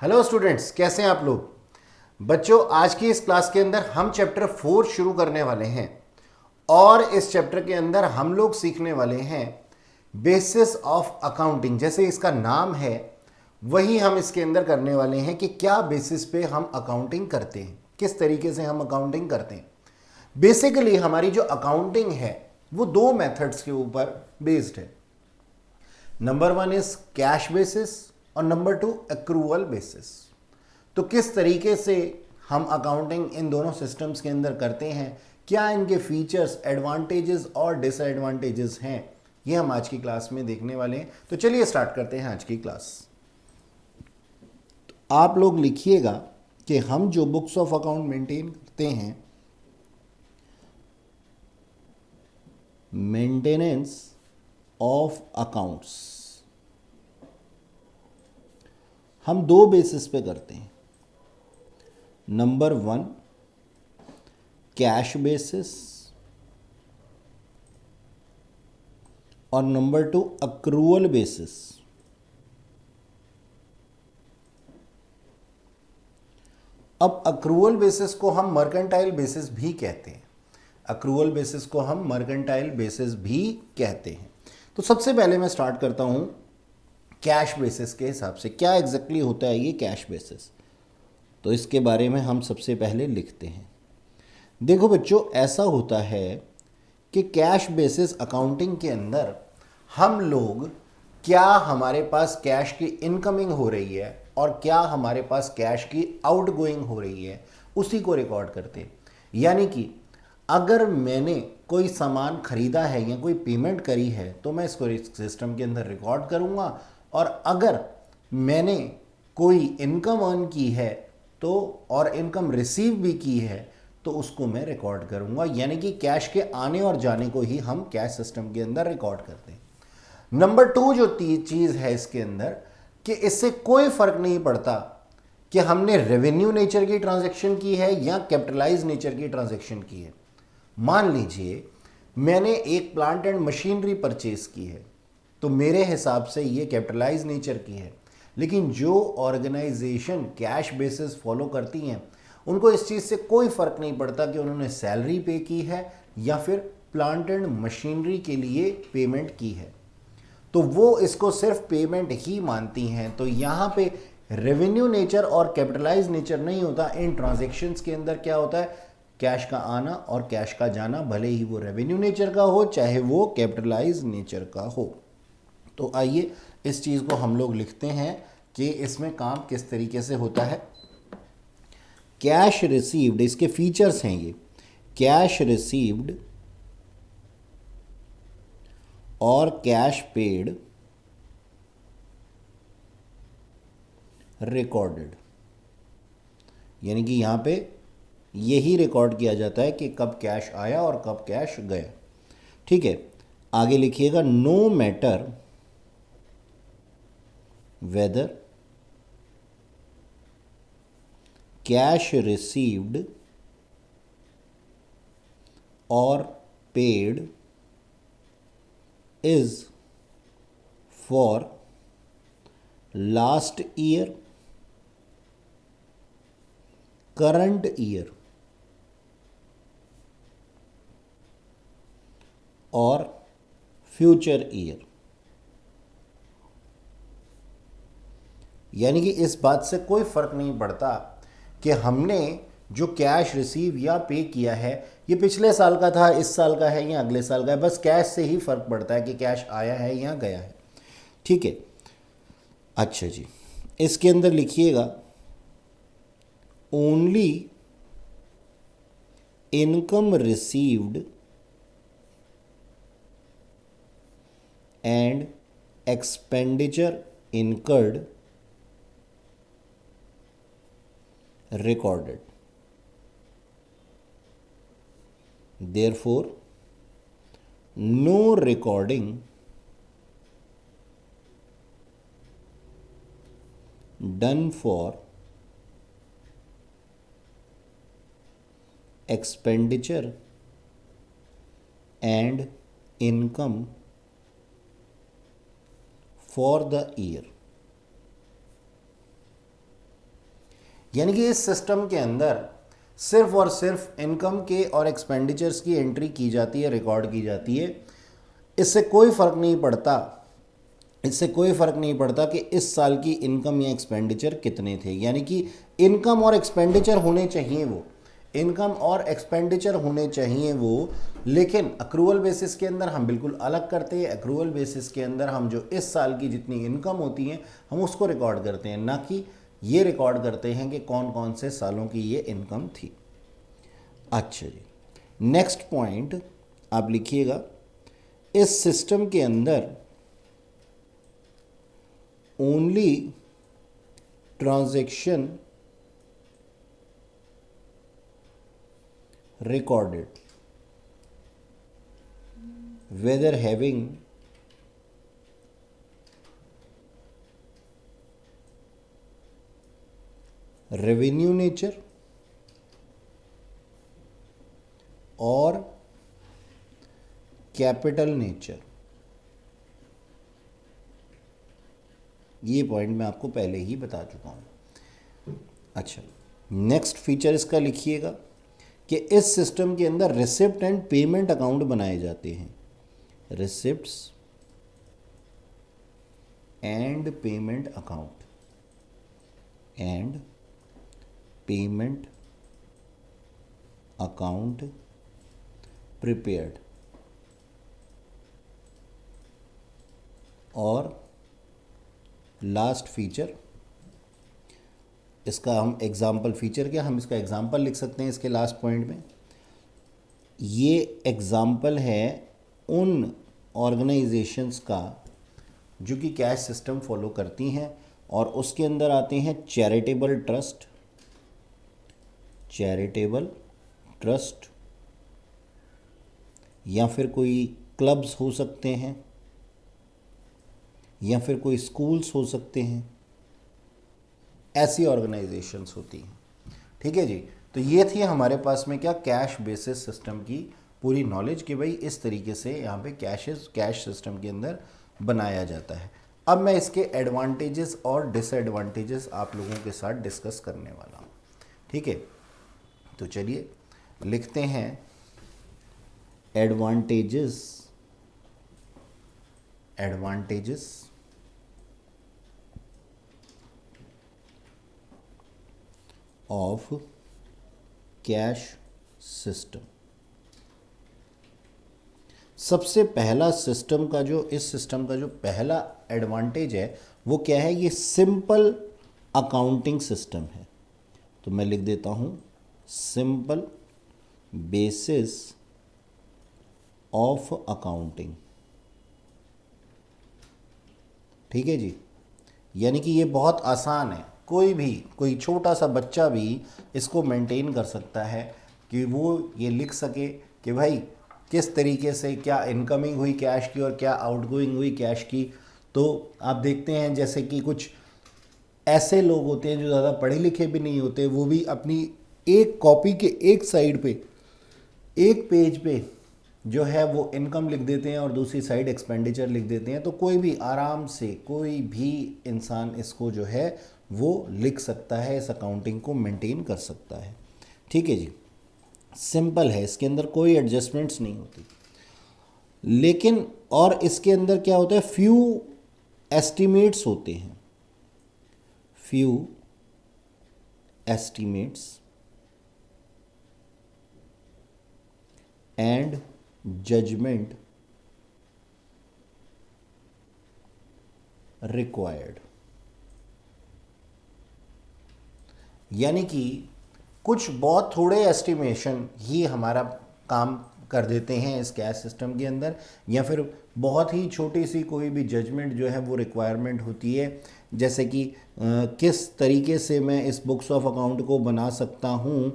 Hello students, कैसे हैं आप लोग। बच्चों, आज की इस क्लास के अंदर हम चैप्टर 4 शुरू करने वाले हैं और इस चैप्टर के अंदर हम लोग सीखने वाले हैं बेसिस ऑफ अकाउंटिंग। जैसे इसका नाम है वही हम इसके अंदर करने वाले हैं कि क्या बेसिस पे हम अकाउंटिंग करते हैं, किस तरीके से हम अकाउंटिंग करते हैं। बेसिकली हमारी जो अकाउंटिंग है वो दो मेथड्स के ऊपर बेस्ड है। Number one is cash basis और नंबर टू एक्रूवल बेसिस। तो किस तरीके से हम अकाउंटिंग इन दोनों सिस्टम्स के अंदर करते हैं, क्या इनके फीचर्स, एडवांटेजेस और डिसएडवांटेजेस हैं, ये हम आज की क्लास में देखने वाले हैं। तो चलिए स्टार्ट करते हैं आज की क्लास। तो आप लोग लिखिएगा कि हम जो बुक्स ऑफ अकाउंट मेंटेन करते हैं, मेंटेनेंस ऑफ अकाउंट्स, हम दो बेसिस पे करते हैं। नंबर वन कैश बेसिस और नंबर टू अक्रूवल बेसिस। अब अक्रूवल बेसिस को हम मर्केंटाइल बेसिस भी कहते हैं। अक्रूवल बेसिस को हम मर्केंटाइल बेसिस भी कहते हैं। तो सबसे पहले मैं स्टार्ट करता हूं कैश बेसिस के हिसाब से। क्या एग्जैक्टली होता है ये कैश बेसिस, तो इसके बारे में हम सबसे पहले लिखते हैं। देखो बच्चों, ऐसा होता है कि कैश बेसिस अकाउंटिंग के अंदर हम लोग क्या हमारे पास कैश की इनकमिंग हो रही है और क्या हमारे पास कैश की आउटगोइंग हो रही है, उसी को रिकॉर्ड करते हैं। यानी कि अगर मैंने कोई सामान खरीदा है या कोई पेमेंट करी है तो मैं इसको सिस्टम के अंदर रिकॉर्ड करूंगा, और अगर मैंने कोई इनकम अर्न की है तो और इनकम रिसीव भी की है तो उसको मैं रिकॉर्ड करूंगा। यानी कि कैश के आने और जाने को ही हम कैश सिस्टम के अंदर रिकॉर्ड करते हैं। नंबर टू जो चीज है इसके अंदर, कि इससे कोई फर्क नहीं पड़ता कि हमने रेवेन्यू नेचर की ट्रांजैक्शन की है या कैपिटलाइज नेचर की ट्रांजैक्शन की है। मान लीजिए मैंने एक प्लांट एंड मशीनरी परचेज की है तो मेरे हिसाब से ये कैपिटलाइज नेचर की है। लेकिन जो ऑर्गेनाइजेशन कैश बेसिस फॉलो करती हैं उनको इस चीज़ से कोई फर्क नहीं पड़ता कि उन्होंने सैलरी पे की है या फिर प्लांट एंड मशीनरी के लिए पेमेंट की है, तो वो इसको सिर्फ पेमेंट ही मानती हैं। तो यहाँ पे रेवेन्यू नेचर और कैपिटलाइज नेचर नहीं होता। इन ट्रांजैक्शंस के अंदर क्या होता है, कैश का आना और कैश का जाना, भले ही वो रेवेन्यू नेचर का हो चाहे वो कैपिटलाइज नेचर का हो। तो आइए इस चीज़ को हम लोग लिखते हैं कि इसमें काम किस तरीके से होता है। कैश रिसीव्ड, इसके फीचर्स हैं ये, कैश रिसीव्ड और कैश पेड रिकॉर्डेड। यानी कि यहाँ पे यही रिकॉर्ड किया जाता है कि कब कैश आया और कब कैश गया। ठीक है, आगे लिखिएगा, no matter whether cash received और paid is for last year, current year और फ्यूचर ईयर। यानी कि इस बात से कोई फर्क नहीं पड़ता कि हमने जो कैश रिसीव या पे किया है ये पिछले साल का था, इस साल का है या अगले साल का है। बस कैश से ही फर्क पड़ता है कि कैश आया है या गया है। ठीक है, अच्छा जी, इसके अंदर लिखिएगा, only income received and expenditure incurred recorded. Therefore, no recording done for expenditure and income for the year. यानी कि इस सिस्टम के अंदर सिर्फ और सिर्फ इनकम के और एक्सपेंडिचर्स की एंट्री की जाती है, रिकॉर्ड की जाती है। इससे कोई फ़र्क नहीं पड़ता, इससे कोई फ़र्क नहीं पड़ता कि इस साल की इनकम या एक्सपेंडिचर कितने थे। यानी कि इनकम और एक्सपेंडिचर होने चाहिए वो, इनकम और एक्सपेंडिचर होने चाहिए वो, लेकिन अक्रूवल बेसिस के अंदर हम बिल्कुल अलग करते हैं। अक्रूवल बेसिस के अंदर हम जो इस साल की जितनी इनकम होती है हम उसको रिकॉर्ड करते हैं, ना कि ये रिकॉर्ड करते हैं कि कौन कौन से सालों की ये इनकम थी। अच्छा जी, नेक्स्ट पॉइंट आप लिखिएगा, इस सिस्टम के अंदर only transaction recorded whether having revenue nature और कैपिटल नेचर। ये पॉइंट मैं आपको पहले ही बता चुका हूँ। अच्छा, नेक्स्ट फीचर इसका लिखिएगा कि इस सिस्टम के अंदर रिसिप्ट एंड पेमेंट अकाउंट बनाए जाते हैं। Receipts and payment account and payment account prepared. और लास्ट फीचर, इसका हम एग्जाम्पल फीचर क्या, हम इसका एग्जाम्पल लिख सकते हैं इसके लास्ट पॉइंट में। ये एग्जाम्पल है उन ऑर्गेनाइजेशंस का जो कि कैश सिस्टम फॉलो करती हैं, और उसके अंदर आते हैं चैरिटेबल ट्रस्ट, चैरिटेबल ट्रस्ट, या फिर कोई क्लब्स हो सकते हैं, या फिर कोई स्कूल्स हो सकते हैं, ऐसी ऑर्गेनाइजेशंस होती हैं। ठीक है जी, तो ये थी हमारे पास में क्या, कैश बेसिस सिस्टम की पूरी नॉलेज कि भाई इस तरीके से यहाँ पे कैश सिस्टम के अंदर बनाया जाता है। अब मैं इसके एडवांटेजेस और डिसएडवांटेजेस आप लोगों के साथ डिस्कस करने वाला हूँ। ठीक है, तो चलिए लिखते हैं एडवांटेजेस ऑफ कैश सिस्टम। सबसे पहला सिस्टम का जो इस सिस्टम का जो पहला एडवांटेज है वो क्या है, ये सिंपल अकाउंटिंग सिस्टम है। तो मैं लिख देता हूँ सिंपल बेसिस ऑफ अकाउंटिंग। ठीक है जी, यानी कि ये बहुत आसान है, कोई छोटा सा बच्चा भी इसको मेंटेन कर सकता है कि वो ये लिख सके कि भाई किस तरीके से क्या इनकमिंग हुई कैश की और क्या आउटगोइंग हुई कैश की। तो आप देखते हैं जैसे कि कुछ ऐसे लोग होते हैं जो ज़्यादा पढ़े लिखे भी नहीं होते, वो भी अपनी एक कॉपी के एक साइड पे, एक पेज पे जो है वो इनकम लिख देते हैं और दूसरी साइड एक्सपेंडिचर लिख देते हैं। तो कोई भी आराम से, कोई भी इंसान इसको जो है वो लिख सकता है, इस अकाउंटिंग को मेंटेन कर सकता है। ठीक है जी, सिंपल है, इसके अंदर कोई एडजस्टमेंट्स नहीं होती। लेकिन और इसके अंदर क्या होता है, फ्यू एस्टिमेट्स होते हैं, few estimates and judgement required. यानी कि कुछ बहुत थोड़े एस्टिमेशन ही हमारा काम कर देते हैं इस कैश सिस्टम के अंदर, या फिर बहुत ही छोटी सी कोई भी जजमेंट जो है वो रिक्वायरमेंट होती है। जैसे कि किस तरीके से मैं इस बुक्स ऑफ अकाउंट को बना सकता हूँ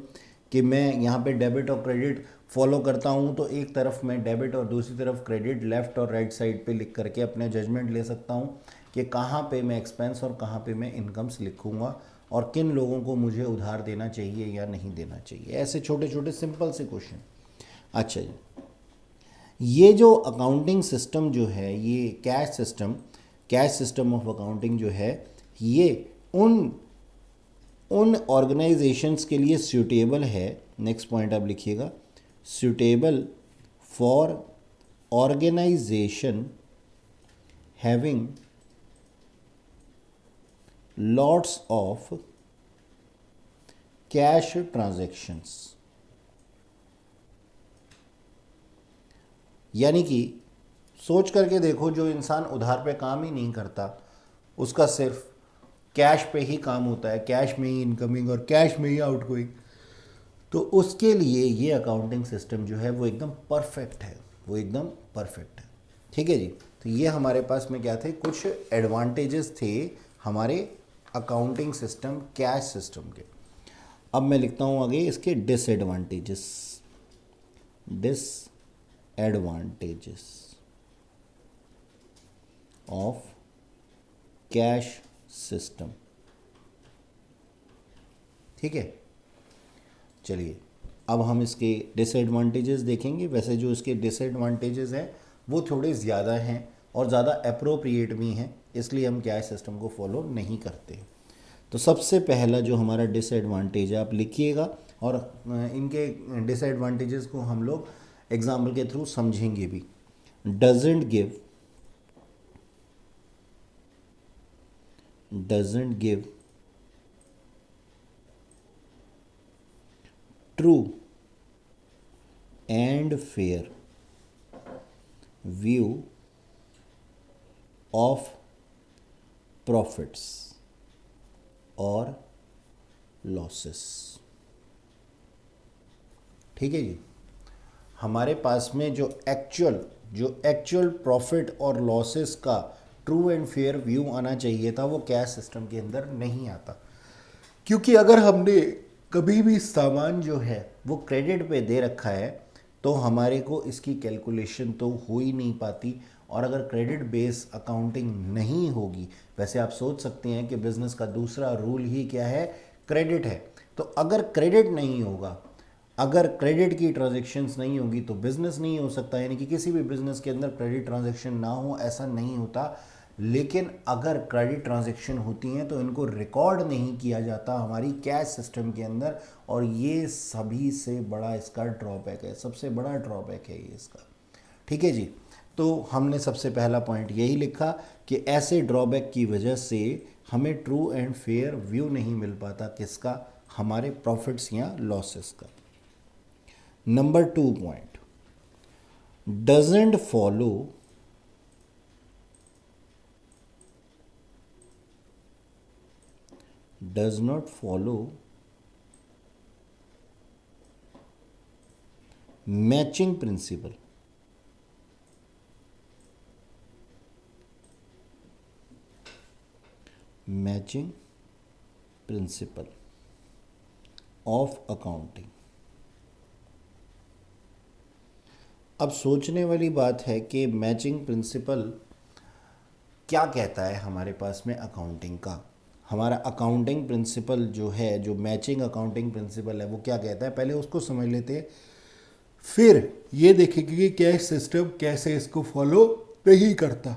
कि मैं यहाँ पे डेबिट और क्रेडिट फॉलो करता हूँ, तो एक तरफ मैं डेबिट और दूसरी तरफ क्रेडिट लेफ़्ट और राइट साइड पे लिख करके अपने जजमेंट ले सकता हूँ कि कहाँ पे मैं एक्सपेंस और कहाँ पे मैं इनकम्स लिखूँगा और किन लोगों को मुझे उधार देना चाहिए या नहीं देना चाहिए। ऐसे छोटे छोटे सिंपल से क्वेश्चन। अच्छा जी, ये जो अकाउंटिंग सिस्टम जो है, ये कैश सिस्टम ऑफ अकाउंटिंग जो है, ये उन उन ऑर्गेनाइजेशंस के लिए सूटेबल है, नेक्स्ट पॉइंट आप लिखिएगा, suitable for organisation having lots of cash transactions. यानी कि सोच करके देखो, जो इंसान उधार पे काम ही नहीं करता, उसका सिर्फ कैश पे ही काम होता है, कैश में ही इनकमिंग और कैश में ही आउटगोइंग, तो उसके लिए ये अकाउंटिंग सिस्टम जो है वो एकदम परफेक्ट है, वो एकदम परफेक्ट है। ठीक है जी। तो ये हमारे पास में क्या थे, कुछ एडवांटेजेस थे हमारे अकाउंटिंग सिस्टम कैश सिस्टम के। अब मैं लिखता हूँ आगे इसके disadvantages. Disadvantages of cash system. ठीक है, चलिए अब हम इसके डिसएडवांटेजेस देखेंगे। वैसे जो इसके डिसएडवांटेजेस हैं वो थोड़े ज़्यादा हैं और ज़्यादा अप्रोप्रिएट भी हैं, इसलिए हम कैश सिस्टम को फॉलो नहीं करते। तो सबसे पहला जो हमारा डिसएडवांटेज है, आप लिखिएगा, और इनके डिसएडवांटेजेस को हम लोग एग्जाम्पल के थ्रू समझेंगे भी। Doesn't give true and fair view of profits और लॉसेस। ठीक है जी। हमारे पास में जो एक्चुअल प्रॉफिट और लॉसेस का ट्रू एंड फेयर व्यू आना चाहिए था, वो कैश सिस्टम के अंदर नहीं आता। क्योंकि अगर हमने कभी भी सामान जो है वो क्रेडिट पे दे रखा है, तो हमारे को इसकी कैलकुलेशन तो हो ही नहीं पाती। और अगर क्रेडिट बेस अकाउंटिंग नहीं होगी, वैसे आप सोच सकते हैं कि बिजनेस का दूसरा रूल ही क्या है, क्रेडिट है। तो अगर क्रेडिट नहीं होगा, अगर क्रेडिट की ट्रांजैक्शंस नहीं होगी, तो बिजनेस नहीं हो सकता। यानी कि किसी भी बिजनेस के अंदर क्रेडिट ट्रांजैक्शन ना हो ऐसा नहीं होता। लेकिन अगर क्रेडिट ट्रांजैक्शन होती हैं तो इनको रिकॉर्ड नहीं किया जाता हमारी कैश सिस्टम के अंदर, और ये सभी से बड़ा इसका ड्रॉबैक है, सबसे बड़ा ड्रॉबैक है ये इसका। ठीक है जी। तो हमने सबसे पहला पॉइंट यही लिखा कि ऐसे ड्रॉबैक की वजह से हमें ट्रू एंड फेयर व्यू नहीं मिल पाता, किसका, हमारे प्रॉफिट्स या लॉसेस का। Number 2 point, doesn't follow does not follow matching principle। Matching principle of accounting. अब सोचने वाली बात है कि मैचिंग प्रिंसिपल क्या कहता है हमारे पास में अकाउंटिंग का। हमारा अकाउंटिंग प्रिंसिपल जो है, जो मैचिंग अकाउंटिंग प्रिंसिपल है, वो क्या कहता है, पहले उसको समझ लेते हैं, फिर ये देखेंगे कि कैश सिस्टम कैसे इसको फॉलो नहीं करता।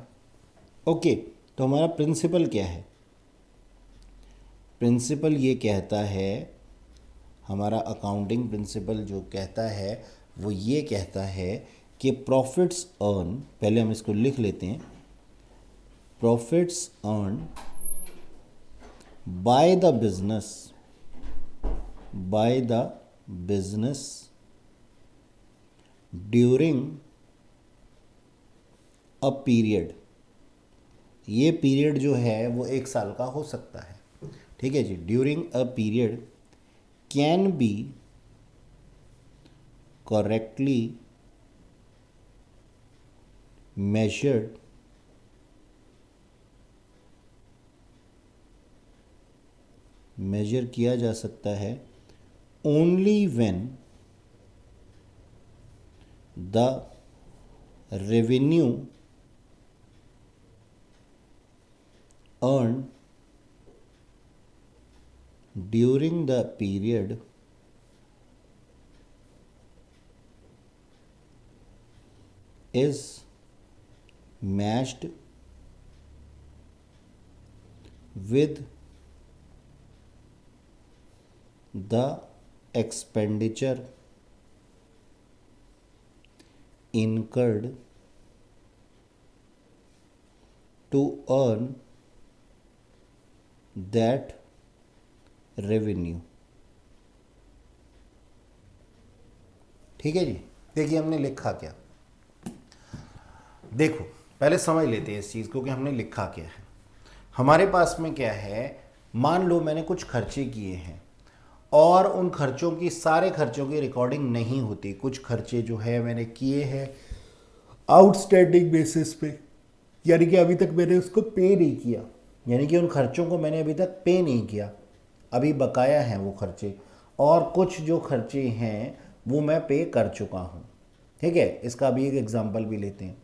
ओके, तो हमारा प्रिंसिपल क्या है। प्रिंसिपल ये कहता है, हमारा अकाउंटिंग प्रिंसिपल जो कहता है वो ये कहता है कि प्रॉफिट्स अर्न, पहले हम इसको लिख लेते हैं, profits earn by the business during a period. ये पीरियड जो है वो 1 साल का हो सकता है। ठीक है जी। During a period can be correctly measured measure किया जा सकता है only when the revenue earn during the period is matched with the expenditure incurred to earn that revenue। ठीक है जी। देखिए हमने लिखा क्या, देखो पहले समझ लेते हैं इस चीज़ को कि हमने लिखा क्या है। हमारे पास में क्या है, मान लो मैंने कुछ खर्चे किए हैं और उन खर्चों की, सारे खर्चों की रिकॉर्डिंग नहीं होती। कुछ खर्चे जो है मैंने किए हैं आउटस्टैंडिंग बेसिस पे, यानी कि अभी तक मैंने उसको पे नहीं किया, यानी कि उन खर्चों को मैंने अभी तक पे नहीं किया, अभी बकाया हैं वो खर्चे। और कुछ जो खर्चे हैं वो मैं पे कर चुका हूँ। ठीक है, इसका अभी एक एग्जांपल भी लेते हैं।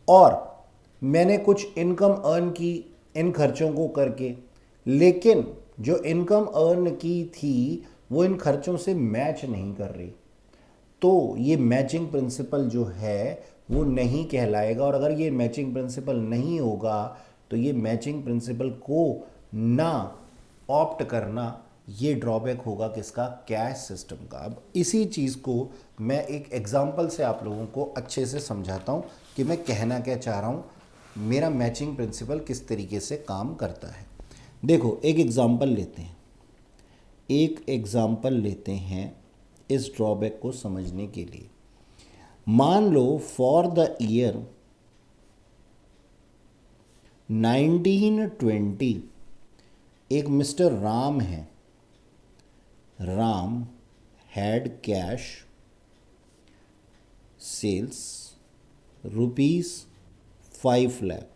और मैंने कुछ इनकम अर्न की इन खर्चों को करके, लेकिन जो इनकम अर्न की थी वो इन खर्चों से मैच नहीं कर रही, तो ये मैचिंग प्रिंसिपल जो है वो नहीं कहलाएगा। और अगर ये मैचिंग प्रिंसिपल नहीं होगा तो ये मैचिंग प्रिंसिपल को ना ऑप्ट करना, ये ड्रॉबैक होगा किसका, कैश सिस्टम का। अब इसी चीज़ को मैं एक एग्जांपल से आप लोगों को अच्छे से समझाता हूँ कि मैं कहना क्या चाह रहा हूँ, मेरा मैचिंग प्रिंसिपल किस तरीके से काम करता है। देखो एक एग्जांपल लेते हैं, एक एग्जांपल लेते हैं इस ड्रॉबैक को समझने के लिए। मान लो फॉर द ईयर 1920 एक मिस्टर राम है, Ram had cash sales rupees 5 lakh,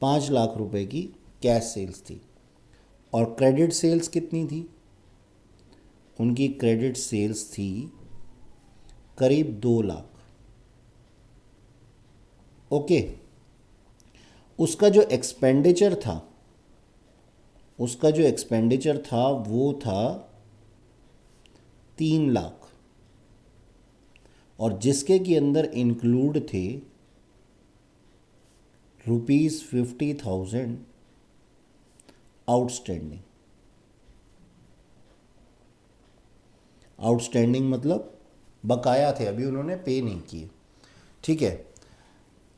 5 lakh रुपए की कैश सेल्स थी। और क्रेडिट सेल्स कितनी थी, उनकी क्रेडिट सेल्स थी करीब 2 लाख। ओके, उसका जो एक्सपेंडिचर था, उसका जो एक्सपेंडिचर था वो था 3 लाख, और जिसके के अंदर इंक्लूड थे ₹50,000 आउटस्टैंडिंग। आउटस्टैंडिंग मतलब बकाया थे, अभी उन्होंने पे नहीं किए। ठीक है,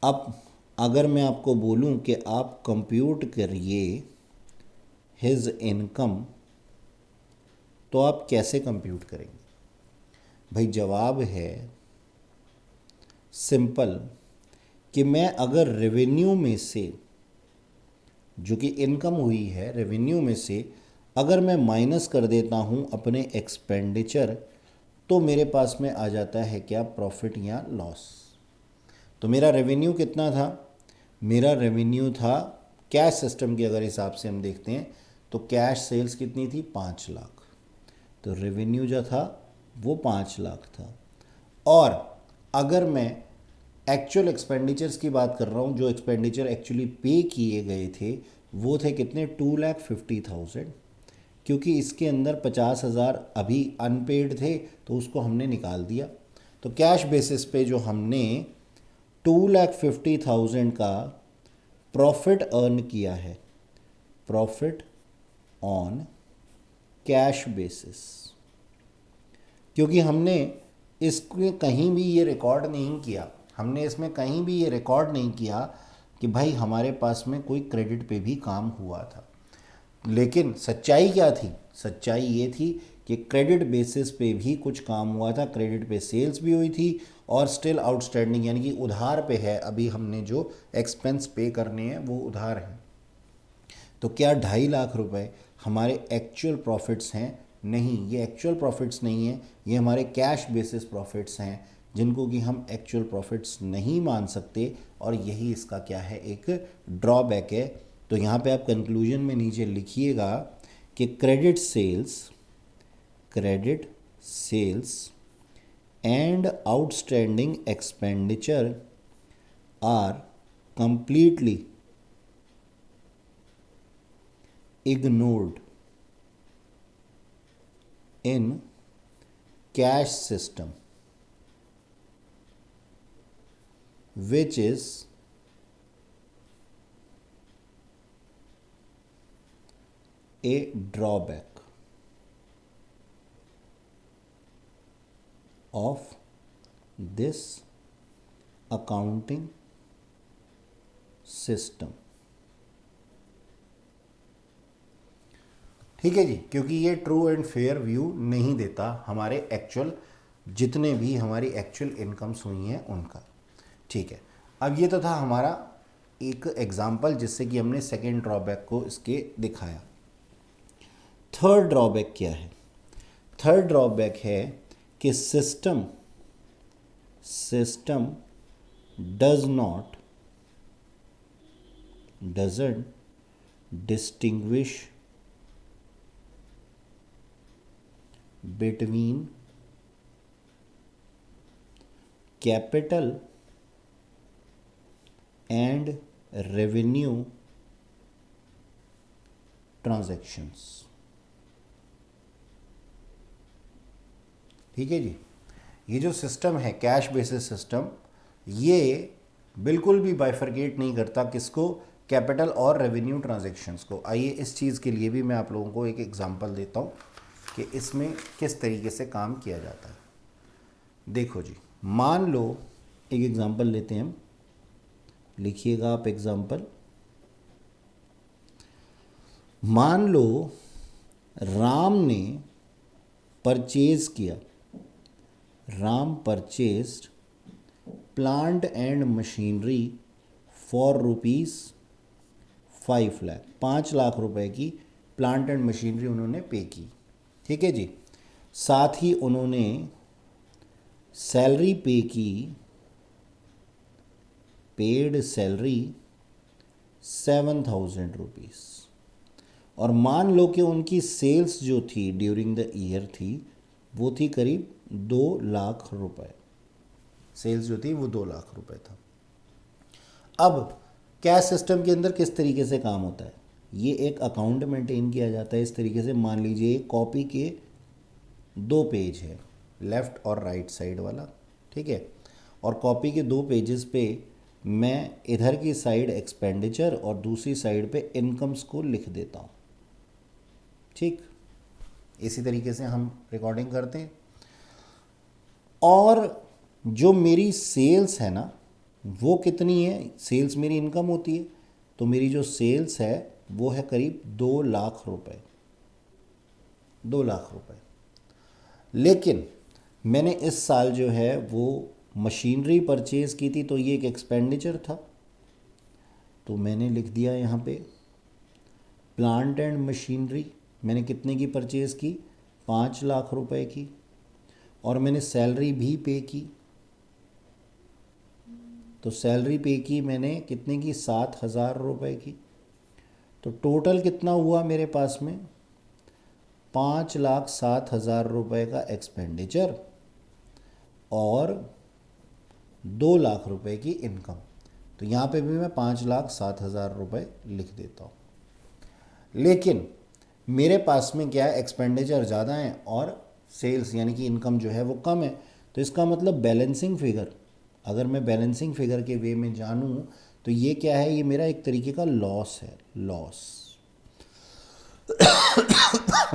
अब अगर मैं आपको बोलूं कि आप कंप्यूट करिए हिज इनकम, तो आप कैसे कंप्यूट करेंगे भाई? जवाब है सिंपल कि मैं अगर रेवेन्यू में से, जो कि इनकम हुई है, रेवेन्यू में से अगर मैं माइनस कर देता हूं अपने एक्सपेंडिचर, तो मेरे पास में आ जाता है क्या, प्रॉफिट या लॉस। तो मेरा रेवेन्यू कितना था, मेरा रेवेन्यू था कैश सिस्टम के अगर हिसाब से हम देखते हैं तो कैश सेल्स कितनी थी, 5 लाख। तो रेवेन्यू जो था वो 5 लाख था। और अगर मैं एक्चुअल एक्सपेंडिचर्स की बात कर रहा हूँ, जो एक्सपेंडिचर एक्चुअली पे किए गए थे वो थे कितने, 2,50,000, क्योंकि इसके अंदर 50,000 अभी अनपेड थे तो उसको हमने निकाल दिया। तो कैश बेसिस पे जो हमने 2,50,000 का प्रॉफिट अर्न किया है, प्रॉफिट ऑन कैश बेसिस, क्योंकि हमने इसमें कहीं भी ये रिकॉर्ड नहीं किया, हमने इसमें कहीं भी ये रिकॉर्ड नहीं किया कि भाई हमारे पास में कोई क्रेडिट पे भी काम हुआ था। लेकिन सच्चाई क्या थी, सच्चाई ये थी कि क्रेडिट बेसिस पे भी कुछ काम हुआ था, क्रेडिट पे सेल्स भी हुई थी और स्टिल आउटस्टैंडिंग यानी कि उधार पे है, अभी हमने जो एक्सपेंस पे करने हैं वो उधार हैं। तो क्या 2.5 लाख रुपए हमारे एक्चुअल प्रॉफिट्स हैं? नहीं, ये एक्चुअल प्रॉफिट्स नहीं है, ये हमारे कैश बेसिस प्रॉफिट्स हैं, जिनको कि हम एक्चुअल प्रॉफिट्स नहीं मान सकते। और यही इसका क्या है, एक ड्रॉबैक है। तो यहाँ पे आप कंक्लूजन में नीचे लिखिएगा कि credit sales and outstanding expenditure are completely ignored in cash system, which is a drawback। Of this accounting system. ठीक है जी, क्योंकि ये ट्रू एंड फेयर व्यू नहीं देता हमारे एक्चुअल जितने भी हमारी एक्चुअल इनकम्स हुई हैं उनका। ठीक है, अब ये तो था हमारा एक एग्जाम्पल जिससे कि हमने सेकेंड ड्रॉबैक को इसके दिखाया। थर्ड ड्रॉबैक क्या है? थर्ड ड्रॉबैक है कि system doesn't distinguish between capital and revenue transactions। ठीक है जी, ये जो सिस्टम है कैश बेसिस सिस्टम, ये बिल्कुल भी बाइफरकेट नहीं करता किसको? कैपिटल और रेवेन्यू ट्रांजैक्शंस को। आइए इस चीज़ के लिए भी मैं आप लोगों को एक एग्जांपल देता हूँ कि इसमें किस तरीके से काम किया जाता है। देखो जी, मान लो एक एग्जांपल लेते हैं हम, लिखिएगा आप एग्जांपल। मान लो राम ने परचेज किया, Ram purchased plant and machinery for ₹5 lakh, 5 lakh रुपए की प्लांट एंड मशीनरी उन्होंने पे की। ठीक है जी, साथ ही उन्होंने सैलरी पे की, पेड सैलरी 7,000 रुपीज़। और मान लो कि उनकी सेल्स जो थी ड्यूरिंग द ईयर थी वो थी करीब 2 लाख रुपए। सेल्स जो थी वो 2 लाख रुपए था। अब कैश सिस्टम के अंदर किस तरीके से काम होता है? ये एक अकाउंट मेंटेन किया जाता है इस तरीके से। मान लीजिए कॉपी के 2 पेज है, लेफ़्ट और राइट साइड वाला। ठीक है, और कॉपी के 2 पेजेस पे मैं इधर की साइड एक्सपेंडिचर और दूसरी साइड पे इनकम्स को लिख देता हूँ। ठीक, इसी तरीके से हम रिकॉर्डिंग करते हैं। और जो मेरी सेल्स है ना, वो कितनी है? सेल्स मेरी इनकम होती है, तो मेरी जो सेल्स है वो है करीब 2 लाख रुपए, 2 लाख रुपए। लेकिन मैंने इस साल जो है वो मशीनरी परचेज़ की थी, तो ये एक एक्सपेंडिचर था, तो मैंने लिख दिया यहाँ पे प्लांट एंड मशीनरी मैंने कितने की परचेज़ की? 5 लाख रुपए की। और मैंने सैलरी भी पे की, तो सैलरी पे की मैंने कितने की? 7,000 रुपए की। तो टोटल कितना हुआ मेरे पास में? 5,07,000 रुपए का एक्सपेंडिचर और 2 लाख रुपए की इनकम। तो यहाँ पे भी मैं 5,07,000 रुपए लिख देता हूँ। लेकिन मेरे पास में क्या है? एक्सपेंडिचर ज़्यादा है और सेल्स यानी कि इनकम जो है वो कम है। तो इसका मतलब बैलेंसिंग फिगर, अगर मैं बैलेंसिंग फिगर के वे में जानूँ तो ये क्या है? ये मेरा एक तरीके का लॉस है।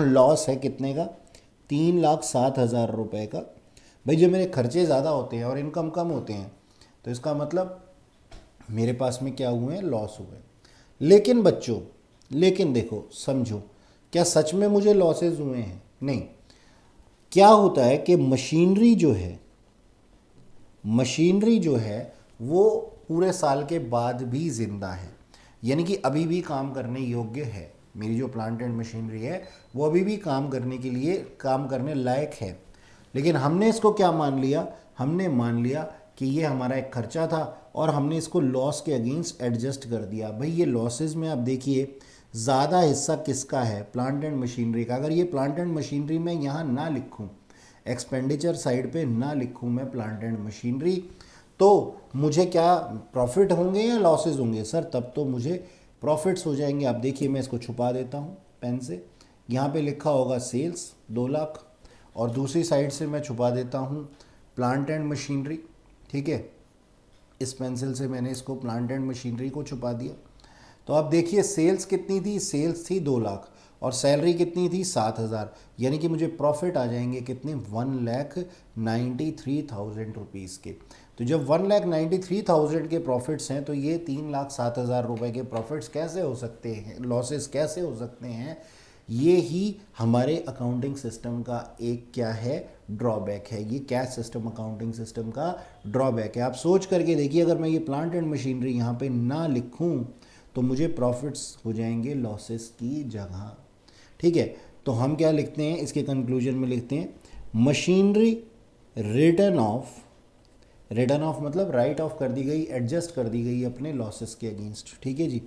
लॉस है कितने का? 3,07,000 रुपए का। भाई जब मेरे खर्चे ज़्यादा होते हैं और इनकम कम होते हैं तो इसका मतलब मेरे पास में क्या हुए हैं? लॉस हुए। लेकिन बच्चों, लेकिन देखो समझो, क्या सच में मुझे लॉसेस हुए हैं? नहीं। क्या होता है कि मशीनरी जो है वो पूरे साल के बाद भी ज़िंदा है, यानी कि अभी भी काम करने योग्य है। मेरी जो प्लांट एंड मशीनरी है वो अभी भी काम करने के लिए, काम करने लायक है। लेकिन हमने इसको क्या मान लिया? हमने मान लिया कि ये हमारा एक खर्चा था और हमने इसको लॉस के अगेंस्ट एडजस्ट कर दिया। भाई ये लॉसेस में आप देखिए ज़्यादा हिस्सा किसका है? प्लांट एंड मशीनरी का। अगर ये प्लांट एंड मशीनरी मैं यहाँ ना लिखूँ, एक्सपेंडिचर साइड पे ना लिखूँ मैं प्लांट एंड मशीनरी, तो मुझे क्या प्रॉफिट होंगे या लॉसेस होंगे? सर तब तो मुझे प्रॉफिट्स हो जाएंगे। आप देखिए मैं इसको छुपा देता हूँ पेन से। यहाँ पे लिखा होगा सेल्स 2 लाख और दूसरी साइड से मैं छुपा देता हूँ प्लांट एंड मशीनरी। ठीक है, इस पेंसिल से मैंने इसको प्लांट एंड मशीनरी को छुपा दिया। तो आप देखिए सेल्स कितनी थी? सेल्स थी 2 लाख और सैलरी कितनी थी 7,000, यानी कि मुझे प्रॉफिट आ जाएंगे कितने 1,93,000 रुपीज़ के। तो जब 1,93,000 के प्रॉफिट्स हैं तो ये 3,07,000 रुपये के प्रॉफिट्स कैसे हो सकते हैं, लॉसेस कैसे हो सकते हैं, ये ही हमारे अकाउंटिंग सिस्टम का एक क्या है ड्रॉबैक है। ये कैश सिस्टम अकाउंटिंग सिस्टम का ड्रॉबैक है। आप सोच करके देखिए, अगर मैं ये प्लांट एंड मशीनरी यहाँ पे ना लिखूँ तो मुझे प्रॉफिट्स हो जाएंगे लॉसेस की जगह। ठीक है, तो हम क्या लिखते हैं, इसके कंक्लूजन में लिखते हैं machinery return of, return of मतलब राइट ऑफ कर दी गई, एडजस्ट कर दी गई अपने लॉसेस के अगेंस्ट। ठीक है जी,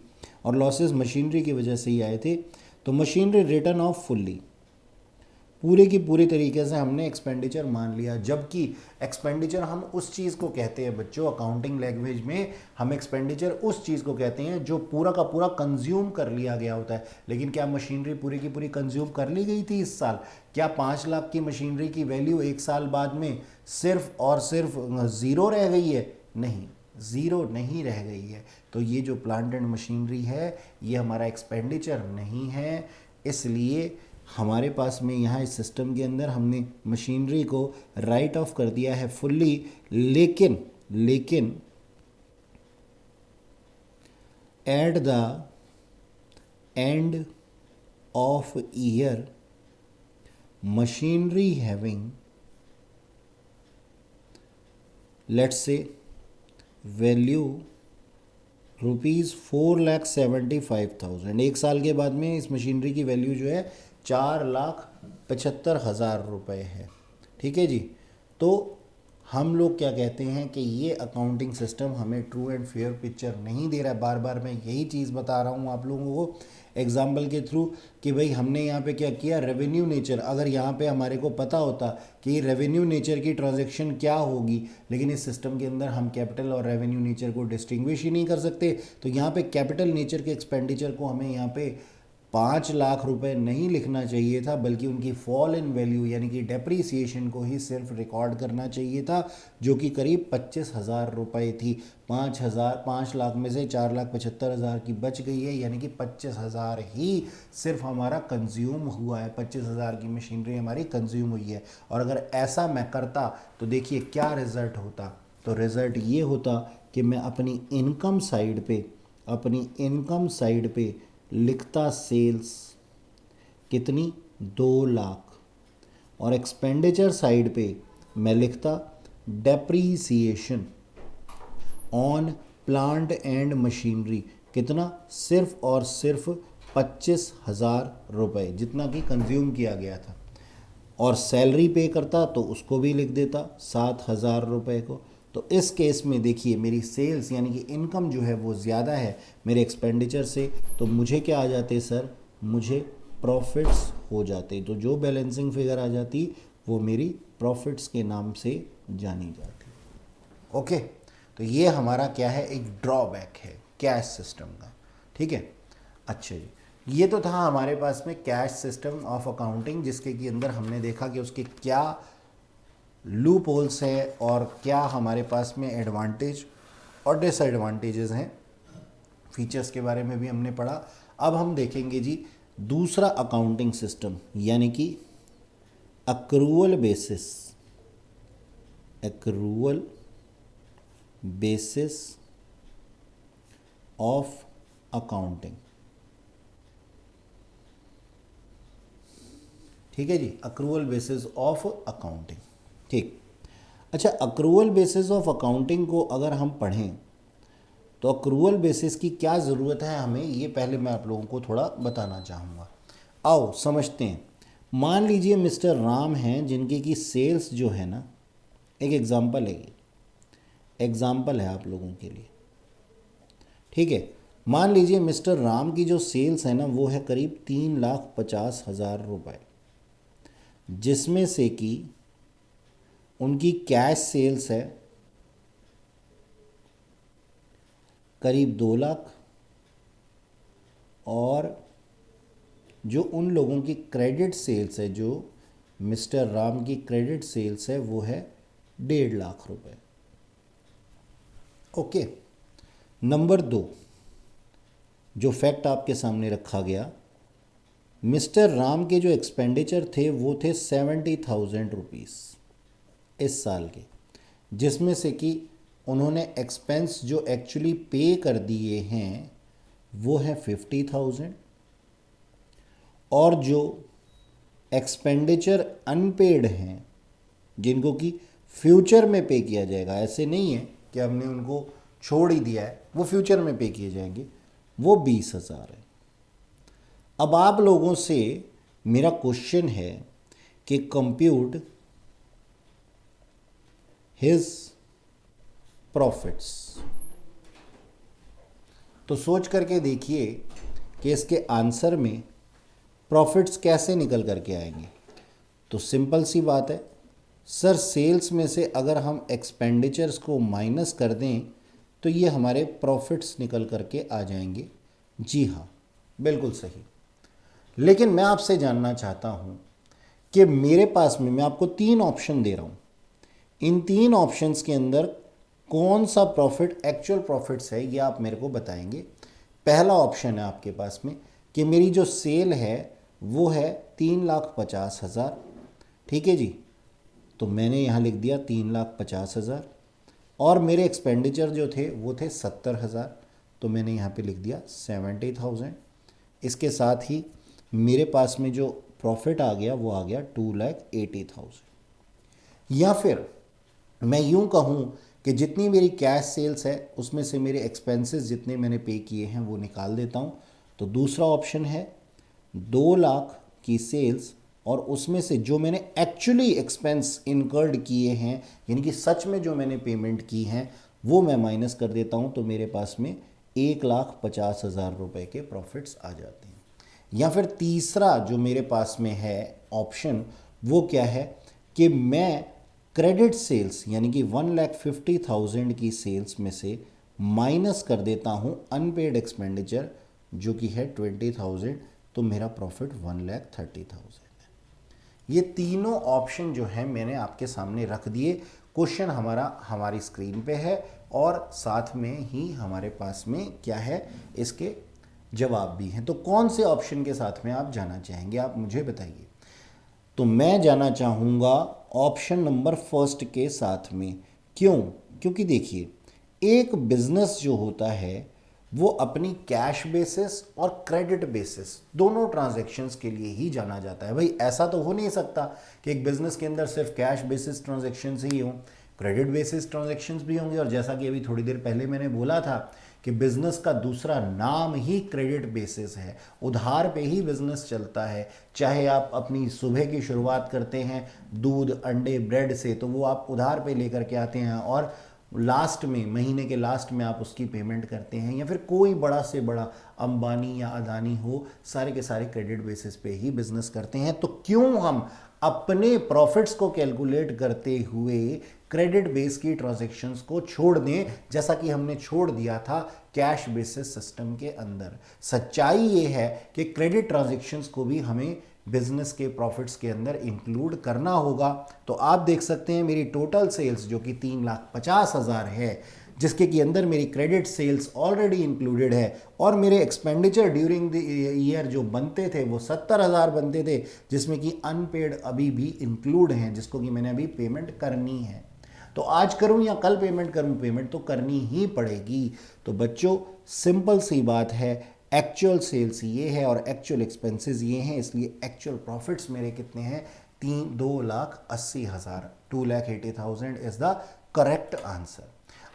और लॉसेस मशीनरी की वजह से ही आए थे, तो मशीनरी रिटर्न ऑफ फुल्ली, पूरे की पूरी तरीके से हमने एक्सपेंडिचर मान लिया। जबकि एक्सपेंडिचर हम उस चीज़ को कहते हैं बच्चों, अकाउंटिंग लैंग्वेज में हम एक्सपेंडिचर उस चीज़ को कहते हैं जो पूरा का पूरा कंज्यूम कर लिया गया होता है। लेकिन क्या मशीनरी पूरी की पूरी कंज्यूम कर ली गई थी इस साल? क्या 5 लाख की मशीनरी की वैल्यू एक साल बाद में सिर्फ और सिर्फ ज़ीरो रह गई है? नहीं, ज़ीरो नहीं रह गई है। तो ये जो प्लांट एंड मशीनरी है ये हमारा एक्सपेंडिचर नहीं है, इसलिए हमारे पास में यहाँ इस सिस्टम के अंदर हमने मशीनरी को राइट ऑफ कर दिया है फुल्ली। लेकिन at the end of year machinery having let's say value ₹4,75,000, एक साल के बाद में इस मशीनरी की वैल्यू जो है 4,75,000 रुपये है। ठीक है जी, तो हम लोग क्या कहते हैं कि ये अकाउंटिंग सिस्टम हमें ट्रू एंड फेयर पिक्चर नहीं दे रहा है। बार बार मैं यही चीज़ बता रहा हूँ आप लोगों को एग्जाम्पल के थ्रू कि भाई हमने यहाँ पे क्या किया, रेवेन्यू नेचर, अगर यहाँ पे हमारे को पता होता कि रेवेन्यू नेचर की ट्रांजैक्शन क्या होगी, लेकिन इस सिस्टम के अंदर हम कैपिटल और रेवेन्यू नेचर को डिस्टिंग्विश ही नहीं कर सकते। तो यहाँ पे कैपिटल नेचर के एक्सपेंडिचर को हमें यहाँ पे 5 लाख रुपए नहीं लिखना चाहिए था, बल्कि उनकी फॉल इन वैल्यू यानी कि डेप्रीसिएशन को ही सिर्फ रिकॉर्ड करना चाहिए था, जो कि करीब 25,000 रुपये थी। 5 लाख में से 4,75,000 की बच गई है, यानी कि 25,000 ही सिर्फ हमारा कंज्यूम हुआ है, 25,000 की मशीनरी हमारी कंज्यूम हुई है। और अगर ऐसा मैं करता तो देखिए क्या रिज़ल्ट होता, तो रिज़ल्ट ये होता कि मैं अपनी इनकम साइड पे लिखता सेल्स कितनी 2 लाख, और एक्सपेंडिचर साइड पे मैं लिखता depreciation on plant and machinery कितना, सिर्फ और सिर्फ 25,000 रुपये, जितना कि कंज्यूम किया गया था। और सैलरी पे करता तो उसको भी लिख देता 7,000 रुपये को। तो इस केस में देखिए मेरी सेल्स यानी कि इनकम जो है वो ज़्यादा है मेरे एक्सपेंडिचर से, तो मुझे क्या आ जाते सर, मुझे प्रॉफिट्स हो जाते। तो जो बैलेंसिंग फिगर आ जाती वो मेरी प्रॉफिट्स के नाम से जानी जाती। ओके, तो ये हमारा क्या है, एक ड्रॉबैक है कैश सिस्टम का। ठीक है, अच्छा जी, ये तो था हमारे पास में कैश सिस्टम ऑफ अकाउंटिंग, जिसके के अंदर हमने देखा कि उसके क्या लूप होल्स है और क्या हमारे पास में एडवांटेज और डिसएडवांटेजेस हैं। फीचर्स के बारे में भी हमने पढ़ा। अब हम देखेंगे जी दूसरा अकाउंटिंग सिस्टम, यानी कि अक्रूवल बेसिस ऑफ अकाउंटिंग। ठीक है जी, अक्रूवल बेसिस ऑफ अकाउंटिंग। ठीक, अच्छा, अक्रूवल बेसिस ऑफ अकाउंटिंग को अगर हम पढ़ें तो अक्रूवल बेसिस की क्या ज़रूरत है हमें, ये पहले मैं आप लोगों को थोड़ा बताना चाहूँगा। आओ समझते हैं। मान लीजिए मिस्टर राम हैं जिनकी की सेल्स जो है ना, एक एग्जांपल है, ये एग्जांपल है आप लोगों के लिए। ठीक है, मान लीजिए मिस्टर राम की जो सेल्स है ना वो है करीब 3,50,000 रुपये, जिसमें से कि उनकी कैश सेल्स है करीब 2 लाख, और जो उन लोगों की क्रेडिट सेल्स है, जो मिस्टर राम की क्रेडिट सेल्स है वो है 1.5 लाख रुपए। ओके, नंबर 2 जो फैक्ट आपके सामने रखा गया मिस्टर राम के जो एक्सपेंडिचर थे वो थे 70,000 रुपीज़ इस साल के, जिसमें से कि उन्होंने एक्सपेंस जो एक्चुअली पे कर दिए हैं वो है 50,000, और जो एक्सपेंडिचर अनपेड हैं जिनको कि फ्यूचर में पे किया जाएगा, ऐसे नहीं है कि हमने उनको छोड़ ही दिया है, वो फ्यूचर में पे किए जाएंगे, वो 20,000 है। अब आप लोगों से मेरा क्वेश्चन है कि कंप्यूट हिज प्रॉफिट्स। तो सोच करके देखिए कि इसके आंसर में प्रॉफिट्स कैसे निकल करके आएंगे। तो सिंपल सी बात है सर, सेल्स में से अगर हम एक्सपेंडिचर्स को माइनस कर दें तो ये हमारे प्रॉफिट्स निकल करके आ जाएंगे। जी हाँ, बिल्कुल सही। लेकिन मैं आपसे जानना चाहता हूँ कि मेरे पास में, मैं आपको 3 ऑप्शन दे रहा हूँ, इन 3 ऑप्शंस के अंदर कौन सा प्रॉफिट एक्चुअल प्रॉफिट्स है ये आप मेरे को बताएंगे। पहला ऑप्शन है आपके पास में कि मेरी जो सेल है वो है 3,50,000, ठीक है जी, तो मैंने यहाँ लिख दिया 3,50,000, और मेरे एक्सपेंडिचर जो थे वो थे 70,000, तो मैंने यहाँ पे लिख दिया 70,000। इसके साथ ही मेरे पास में जो प्रॉफिट आ गया वो आ गया 2,80,000। या फिर मैं यूं कहूं कि जितनी मेरी कैश सेल्स है उसमें से मेरे एक्सपेंसेस जितने मैंने पे किए हैं वो निकाल देता हूं। तो दूसरा ऑप्शन है 2 लाख की सेल्स और उसमें से जो मैंने एक्चुअली एक्सपेंस इनकर्ड किए हैं, यानी कि सच में जो मैंने पेमेंट की हैं, वो मैं माइनस कर देता हूं, तो मेरे पास में 1,50,000 रुपए के प्रॉफिट्स आ जाते हैं। या फिर तीसरा जो मेरे पास में है ऑप्शन, वो क्या है कि मैं क्रेडिट सेल्स यानी कि 1,50,000 की सेल्स में से माइनस कर देता हूं अनपेड एक्सपेंडिचर जो कि है 20,000, तो मेरा प्रॉफिट 1,30,000 है। ये तीनों ऑप्शन जो है मैंने आपके सामने रख दिए। क्वेश्चन हमारी स्क्रीन पे है और साथ में ही हमारे पास में क्या है, इसके जवाब भी हैं। तो कौन से ऑप्शन के साथ में आप जाना चाहेंगे, आप मुझे बताइए। तो मैं जाना चाहूँगा ऑप्शन नंबर फर्स्ट के साथ में। क्यों? क्योंकि देखिए, एक बिजनेस जो होता है वो अपनी कैश बेसिस और क्रेडिट बेसिस दोनों ट्रांजैक्शंस के लिए ही जाना जाता है। भाई ऐसा तो हो नहीं सकता कि एक बिजनेस के अंदर सिर्फ कैश बेसिस ट्रांजैक्शंस ही हों, क्रेडिट बेसिस ट्रांजैक्शंस भी होंगे। और जैसा कि अभी थोड़ी देर पहले मैंने बोला था कि बिजनेस का दूसरा नाम ही क्रेडिट बेसिस है, उधार पे ही बिजनेस चलता है। चाहे आप अपनी सुबह की शुरुआत करते हैं दूध, अंडे, ब्रेड से, तो वो आप उधार पे लेकर के आते हैं और लास्ट में, महीने के लास्ट में आप उसकी पेमेंट करते हैं। या फिर कोई बड़ा से बड़ा अंबानी या अदानी हो, सारे के सारे क्रेडिट बेसिस पे ही बिजनेस करते हैं। तो क्यों हम अपने प्रॉफिट्स को कैलकुलेट करते हुए क्रेडिट बेस की ट्रांजैक्शंस को छोड़ दें, जैसा कि हमने छोड़ दिया था कैश बेसिस सिस्टम के अंदर। सच्चाई ये है कि क्रेडिट ट्रांजैक्शंस को भी हमें बिजनेस के प्रॉफिट्स के अंदर इंक्लूड करना होगा। तो आप देख सकते हैं मेरी टोटल सेल्स जो कि 3,50,000 है, जिसके के अंदर मेरी क्रेडिट सेल्स ऑलरेडी इंक्लूडेड है, और मेरे एक्सपेंडिचर ड्यूरिंग द ईयर जो बनते थे वो 70,000 बनते थे, जिसमें कि अनपेड अभी भी इंक्लूड हैं, जिसको कि मैंने अभी पेमेंट करनी है। तो आज करूं या कल पेमेंट करूं, पेमेंट तो करनी ही पड़ेगी। तो बच्चों सिंपल सी बात है, एक्चुअल सेल्स ये है और एक्चुअल एक्सपेंसेस ये हैं, इसलिए एक्चुअल प्रॉफिट्स मेरे कितने हैं, 2,80,000, 2,80,000 इज द करेक्ट आंसर।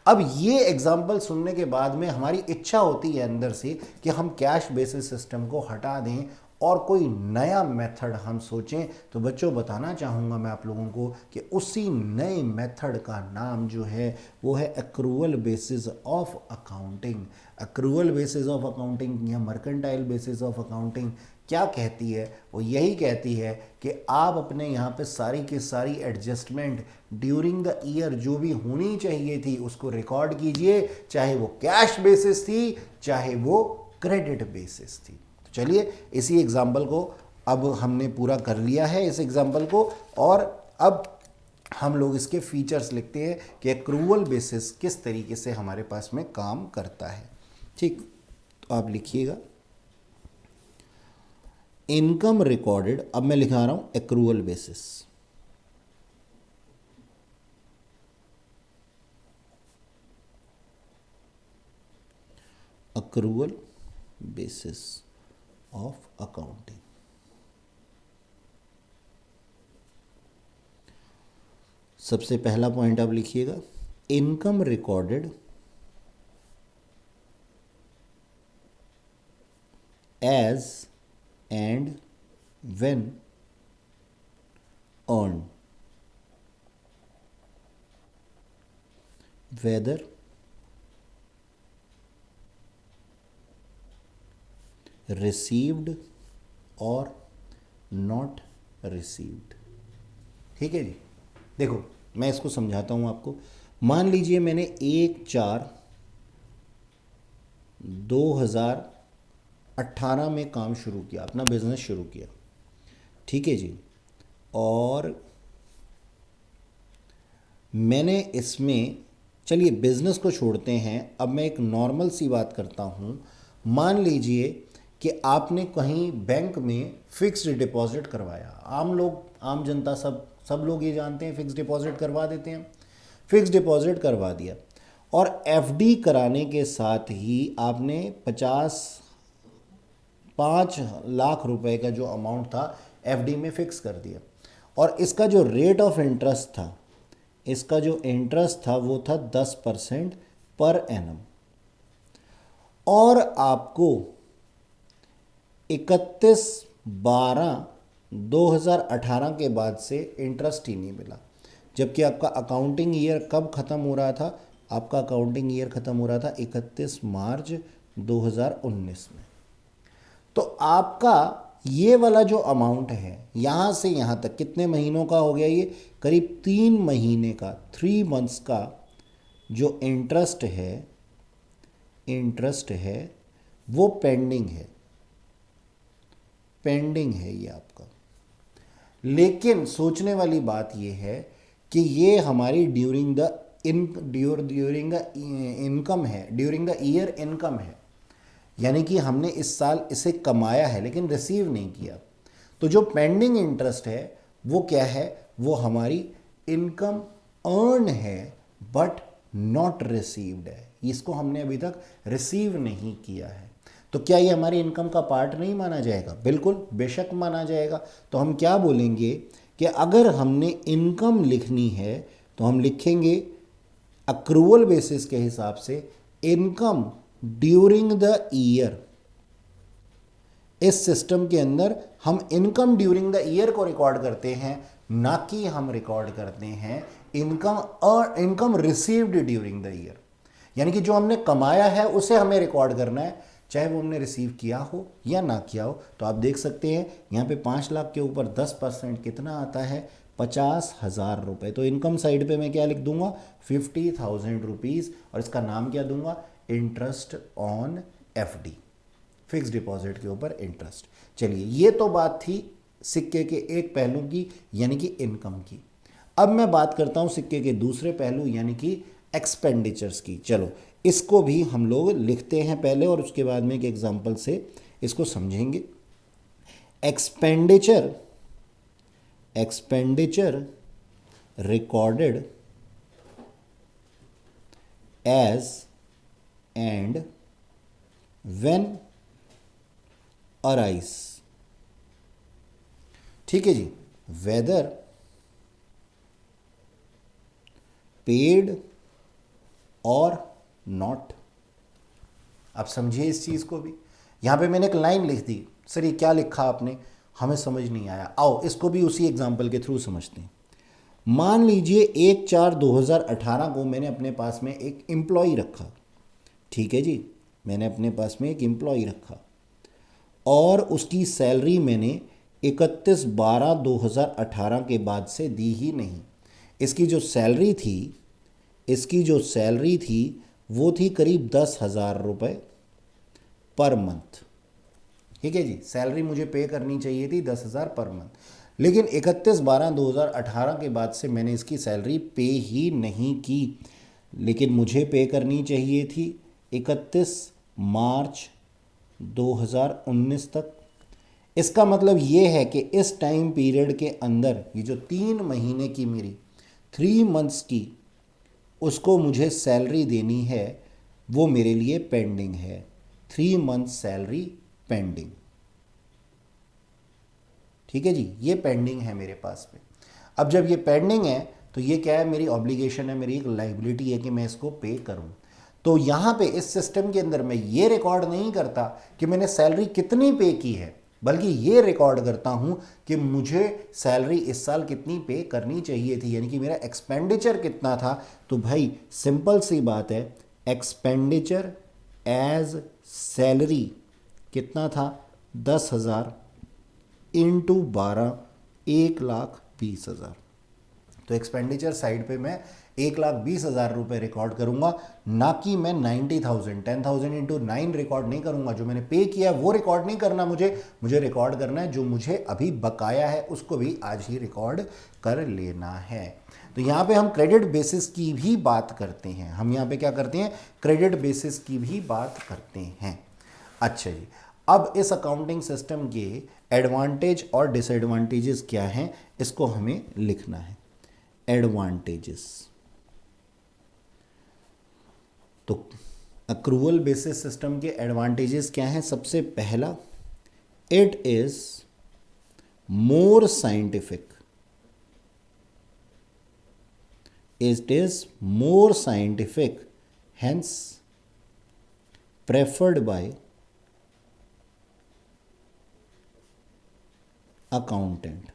अब ये एग्जाम्पल सुनने के बाद में हमारी इच्छा होती है अंदर से कि हम कैश बेसिस सिस्टम को हटा दें और कोई नया मेथड हम सोचें। तो बच्चों बताना चाहूँगा मैं आप लोगों को कि उसी नए मेथड का नाम जो है वो है accrual basis of accounting. Accrual basis of accounting या मर्केंटाइल बेसिस ऑफ अकाउंटिंग क्या कहती है? वो यही कहती है कि आप अपने यहाँ पे सारी की सारी एडजस्टमेंट ड्यूरिंग द ईयर जो भी होनी चाहिए थी उसको रिकॉर्ड कीजिए, चाहे वो कैश बेसिस थी चाहे वो क्रेडिट बेसिस थी। चलिए इसी एग्जाम्पल को अब हमने पूरा कर लिया है इस एग्जाम्पल को, और अब हम लोग इसके फीचर्स लिखते हैं कि एक्रूअल बेसिस किस तरीके से हमारे पास में काम करता है। ठीक, तो आप लिखिएगा इनकम रिकॉर्डेड, अब मैं लिखा रहा हूं accrual basis. accrual basis of accounting। सबसे पहला पॉइंट आप लिखिएगा, income recorded as and when earned, whether received और not received। ठीक है जी। देखो मैं इसको समझाता हूँ आपको। मान लीजिए मैंने 1/4/2018 में काम शुरू किया, अपना बिजनेस शुरू किया, ठीक है जी। और मैंने इसमें, चलिए बिजनेस को छोड़ते हैं, अब मैं एक नॉर्मल सी बात करता हूँ। मान लीजिए कि आपने कहीं बैंक में फिक्स्ड डिपॉजिट करवाया। आम लोग, आम जनता, सब लोग ये जानते हैं फिक्स्ड डिपॉजिट करवा देते हैं। फिक्स्ड डिपॉजिट करवा दिया और एफडी कराने के साथ ही आपने 5 लाख रुपए का जो अमाउंट था एफडी में फिक्स कर दिया। और इसका जो रेट ऑफ इंटरेस्ट था, इसका जो इंटरेस्ट था वो था 10% पर एनम। और आपको 31/12/2018 के बाद से इंटरेस्ट ही नहीं मिला, जबकि आपका अकाउंटिंग ईयर कब ख़त्म हो रहा था? आपका अकाउंटिंग ईयर ख़त्म हो रहा था 31 मार्च 2019 में। तो आपका ये वाला जो अमाउंट है यहाँ से यहाँ तक कितने महीनों का हो गया? ये करीब 3 महीने का, 3 मंथ्स का जो इंटरेस्ट है वो पेंडिंग है, ये आपका। लेकिन सोचने वाली बात ये है कि ये हमारी ड्यूरिंग द इनकम है, ड्यूरिंग द ईयर इनकम है, यानी कि हमने इस साल इसे कमाया है लेकिन रिसीव नहीं किया। तो जो पेंडिंग इंटरेस्ट है वो क्या है? वो हमारी इनकम अर्न है बट नॉट रिसीव्ड है। इसको हमने अभी तक रिसीव नहीं किया है। तो क्या ये हमारी इनकम का पार्ट नहीं माना जाएगा? बिल्कुल, बेशक माना जाएगा। तो हम क्या बोलेंगे कि अगर हमने इनकम लिखनी है तो हम लिखेंगे अक्रूवल बेसिस के हिसाब से इनकम ड्यूरिंग द ईयर। इस सिस्टम के अंदर हम इनकम ड्यूरिंग द ईयर को रिकॉर्ड करते हैं, ना कि हम रिकॉर्ड करते हैं income received during the year. यानी कि जो हमने कमाया है उसे हमें रिकॉर्ड करना है, चाहे वो हमने रिसीव किया हो या ना किया हो। तो आप देख सकते हैं यहाँ पे 5 लाख के ऊपर 10% कितना आता है? 50,000 रुपये। तो इनकम साइड पे मैं क्या लिख दूंगा? 50,000 रुपीज़। और इसका नाम क्या दूंगा? Interest on FD, fix deposit के ऊपर इंटरेस्ट। चलिए, ये तो बात थी सिक्के के एक पहलू की, यानी कि इनकम की। अब मैं बात करता हूं सिक्के के दूसरे पहलू, यानी कि एक्सपेंडिचर्स की। चलो इसको भी हम लोग लिखते हैं पहले और उसके बाद में एक एग्जांपल से इसको समझेंगे। Expenditure recorded as and when arise, ठीक है जी, वेदर पेड और नॉट। आप समझिए इस चीज को भी। यहां पे मैंने एक लाइन लिख दी, सर ये क्या लिखा आपने, हमें समझ नहीं आया। आओ इसको भी उसी एग्जाम्पल के थ्रू समझते हैं। मान लीजिए 1/4/2018 को मैंने अपने पास में एक एम्प्लॉय रखा, ठीक है जी, मैंने अपने पास में एक एम्प्लॉय रखा और उसकी सैलरी मैंने 31/12/2018 के बाद से दी ही नहीं। इसकी जो सैलरी थी वो थी करीब 10,000 रुपये पर मंथ, ठीक है जी। सैलरी मुझे पे करनी चाहिए थी 10,000 पर मंथ, लेकिन 31/12/2018 के बाद से मैंने इसकी सैलरी पे ही नहीं की। लेकिन मुझे पे करनी चाहिए थी 31 मार्च 2019 तक। इसका मतलब ये है कि इस टाइम पीरियड के अंदर ये जो 3 महीने की मेरी 3 मंथ्स की उसको मुझे सैलरी देनी है, वो मेरे लिए पेंडिंग है। 3 मंथ सैलरी पेंडिंग। ठीक है जी, ये पेंडिंग है मेरे पास में। अब जब ये पेंडिंग है तो ये क्या है, मेरी ऑब्लिगेशन है, मेरी एक लाइबिलिटी है कि मैं इसको पे करूं। तो यहां पे इस सिस्टम के अंदर मैं ये रिकॉर्ड नहीं करता कि मैंने सैलरी कितनी पे की है, बल्कि ये रिकॉर्ड करता हूं कि मुझे सैलरी इस साल कितनी पे करनी चाहिए थी, यानी कि मेरा एक्सपेंडिचर कितना था। तो भाई सिंपल सी बात है, एक्सपेंडिचर एज सैलरी कितना था, 10,000 इंटू 12, 1,20,000। तो एक्सपेंडिचर साइड पे मैं 1,20,000 रुपये रिकॉर्ड करूंगा, ना कि मैं 90,000 10,000 इंटू 9 रिकॉर्ड नहीं करूंगा। जो मैंने पे किया वो रिकॉर्ड नहीं करना, मुझे रिकॉर्ड करना है जो मुझे अभी बकाया है, उसको भी आज ही रिकॉर्ड कर लेना है। तो यहाँ पे हम क्रेडिट बेसिस की भी बात करते हैं, हम यहाँ पे क्या करते हैं, क्रेडिट बेसिस की भी बात करते हैं। अच्छा जी, अब इस अकाउंटिंग सिस्टम के एडवांटेज और डिसएडवांटेजेस क्या हैं, इसको हमें लिखना है। एडवांटेजेस, तो अक्रूवल बेसिस सिस्टम के एडवांटेजेस क्या हैं। सबसे पहला, it is more scientific. It is more scientific, hence preferred bye accountant.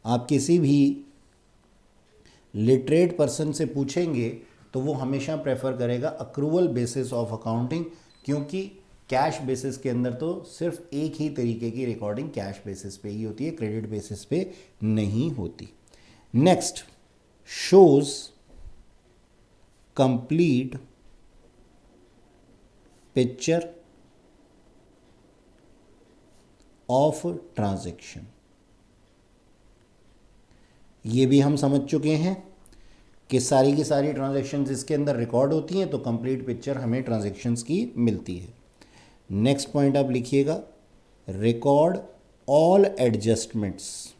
आप किसी भी लिटरेट पर्सन से पूछेंगे तो वो हमेशा प्रेफर करेगा अक्रूवल बेसिस ऑफ अकाउंटिंग, क्योंकि कैश बेसिस के अंदर तो सिर्फ एक ही तरीके की रिकॉर्डिंग कैश बेसिस पे ही होती है, क्रेडिट बेसिस पे नहीं होती। Next, shows complete picture of transaction. ये भी हम समझ चुके हैं कि सारी की सारी ट्रांजैक्शंस इसके अंदर रिकॉर्ड होती हैं, तो कंप्लीट पिक्चर हमें ट्रांजैक्शंस की मिलती है। नेक्स्ट पॉइंट आप लिखिएगा, record all adjustments.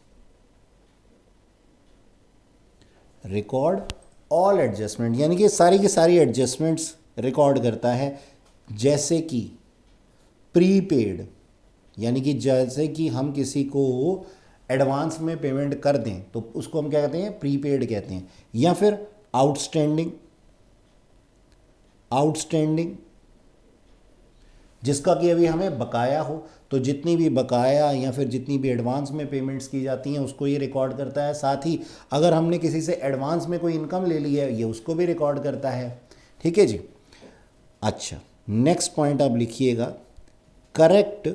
Record all adjustment यानी कि सारी की सारी एडजस्टमेंट्स रिकॉर्ड करता है, जैसे कि प्रीपेड, यानी कि जैसे कि हम किसी को एडवांस में पेमेंट कर दें तो उसको हम क्या कहते हैं, प्रीपेड कहते हैं। या फिर आउटस्टैंडिंग, आउटस्टैंडिंग जिसका कि अभी हमें बकाया हो, तो जितनी भी बकाया या फिर जितनी भी एडवांस में पेमेंट्स की जाती हैं उसको ये रिकॉर्ड करता है। साथ ही अगर हमने किसी से एडवांस में कोई इनकम ले ली है, ये उसको भी रिकॉर्ड करता है। ठीक है जी। अच्छा, नेक्स्ट पॉइंट आप लिखिएगा, correct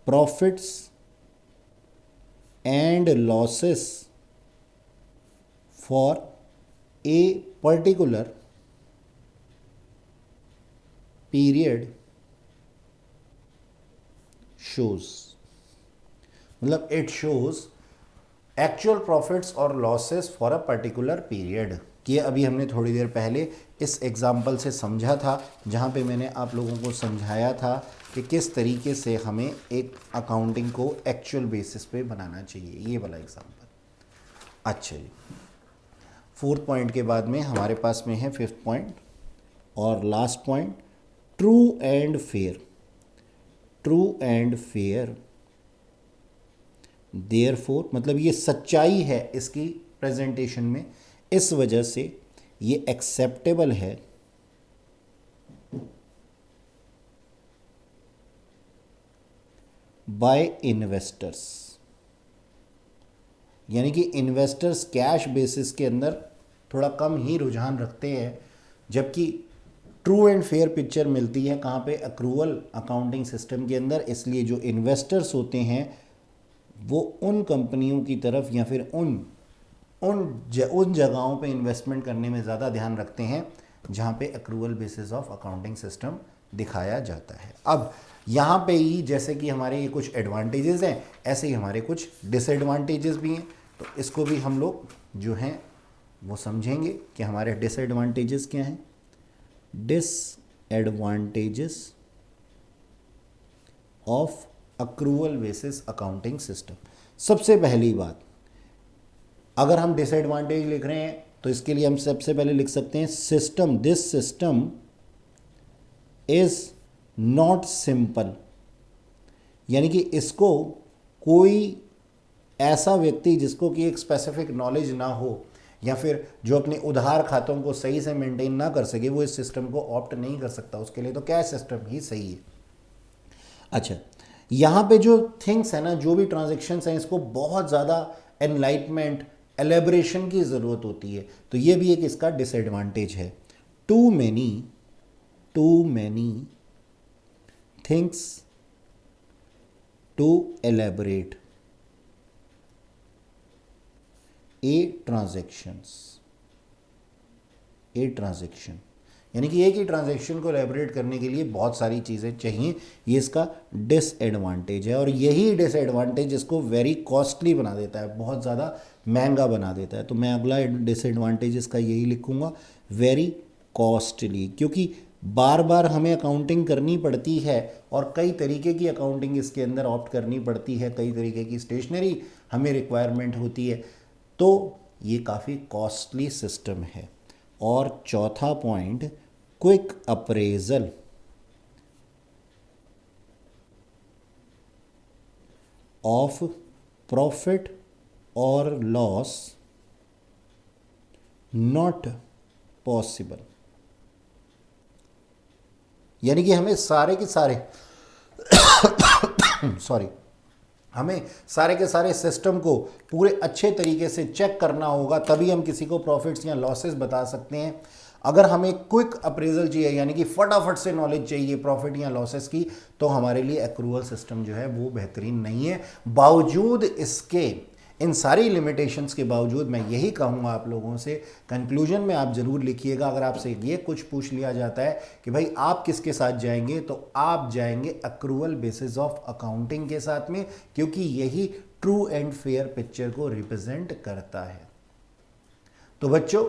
profits and losses for a particular period shows. मतलब इट शोज एक्चुअल प्रॉफिट्स और losses for a particular period. कि अभी हमने थोड़ी देर पहले इस एग्जाम्पल से समझा था, जहाँ पे मैंने आप लोगों को समझाया था कि किस तरीके से हमें एक अकाउंटिंग को एक्चुअल बेसिस पे बनाना चाहिए, ये वाला एग्जाम्पल। अच्छा जी, 4th पॉइंट के बाद में हमारे पास में है 5th पॉइंट और last point, true and fair. True and fair, therefore मतलब ये सच्चाई है इसकी प्रेजेंटेशन में, इस वजह से ये एक्सेप्टेबल है बाय इन्वेस्टर्स। यानी कि इन्वेस्टर्स कैश बेसिस के अंदर थोड़ा कम ही रुझान रखते हैं, जबकि ट्रू एंड फेयर पिक्चर मिलती है कहाँ पे, अक्रूवल अकाउंटिंग सिस्टम के अंदर। इसलिए जो इन्वेस्टर्स होते हैं वो उन कंपनियों की तरफ या फिर उन जगहों पे इन्वेस्टमेंट करने में ज़्यादा ध्यान रखते हैं जहाँ पे accrual basis of accounting system दिखाया जाता है। अब यहाँ पे ही जैसे कि हमारे ये कुछ एडवांटेजेस हैं, ऐसे ही हमारे कुछ डिसएडवांटेजेस भी हैं, तो इसको भी हम लोग जो हैं वो समझेंगे कि हमारे डिसएडवांटेजेस क्या हैं। Disadvantages, disadvantages of accrual basis accounting system. सबसे पहली बात, अगर हम डिसएडवांटेज लिख रहे हैं तो इसके लिए हम सबसे पहले लिख सकते हैं system, this system is not simple, यानी कि इसको कोई ऐसा व्यक्ति जिसको कि एक स्पेसिफिक नॉलेज ना हो या फिर जो अपने उधार खातों को सही से मेंटेन ना कर सके, वो इस सिस्टम को ऑप्ट नहीं कर सकता। उसके लिए तो कैश सिस्टम ही सही है। अच्छा, यहाँ पे जो थिंग्स है ना, जो भी ट्रांजेक्शन्स हैं, इसको बहुत ज़्यादा एनलाइटमेंट, एलेबरेशन की ज़रूरत होती है, तो ये भी एक इसका डिसएडवांटेज है। Too many things to elaborate a transaction, यानी कि एक ही ट्रांजेक्शन को एलेबरेट करने के लिए बहुत सारी चीज़ें चाहिए, ये इसका डिसएडवांटेज है। और यही डिसएडवांटेज इसको वेरी कॉस्टली बना देता है, बहुत ज़्यादा महंगा बना देता है। तो मैं अगला डिसएडवांटेज इसका यही लिखूंगा, वेरी कॉस्टली, क्योंकि बार बार हमें अकाउंटिंग करनी पड़ती है और कई तरीके की अकाउंटिंग इसके अंदर ऑप्ट करनी पड़ती है, कई तरीके की स्टेशनरी हमें रिक्वायरमेंट होती है, तो ये काफ़ी कॉस्टली सिस्टम है। और चौथा point, quick appraisal of profit और लॉस नॉट पॉसिबल, यानी कि हमें सारे के सारे हमें सारे के सारे सिस्टम को पूरे अच्छे तरीके से चेक करना होगा, तभी हम किसी को प्रॉफिट्स या लॉसेस बता सकते हैं। अगर हमें क्विक अप्रेजल चाहिए, यानी कि फटाफट से नॉलेज चाहिए प्रॉफिट या लॉसेस की, तो हमारे लिए एक्रूवल सिस्टम जो है वो बेहतरीन नहीं है। बावजूद इसके, इन सारी लिमिटेशंस के बावजूद, मैं यही कहूँगा आप लोगों से, कंक्लूजन में आप ज़रूर लिखिएगा, अगर आपसे ये कुछ पूछ लिया जाता है कि भाई आप किसके साथ जाएंगे, तो आप जाएंगे एक्रूवल बेसिस ऑफ अकाउंटिंग के साथ में, क्योंकि यही ट्रू एंड फेयर पिक्चर को रिप्रेजेंट करता है। तो बच्चों,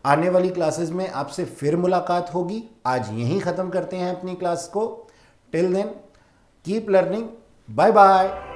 आने वाली क्लासेस में आपसे फिर मुलाकात होगी। आज यहीं ख़त्म करते हैं अपनी क्लास को। Till then keep learning, bye bye.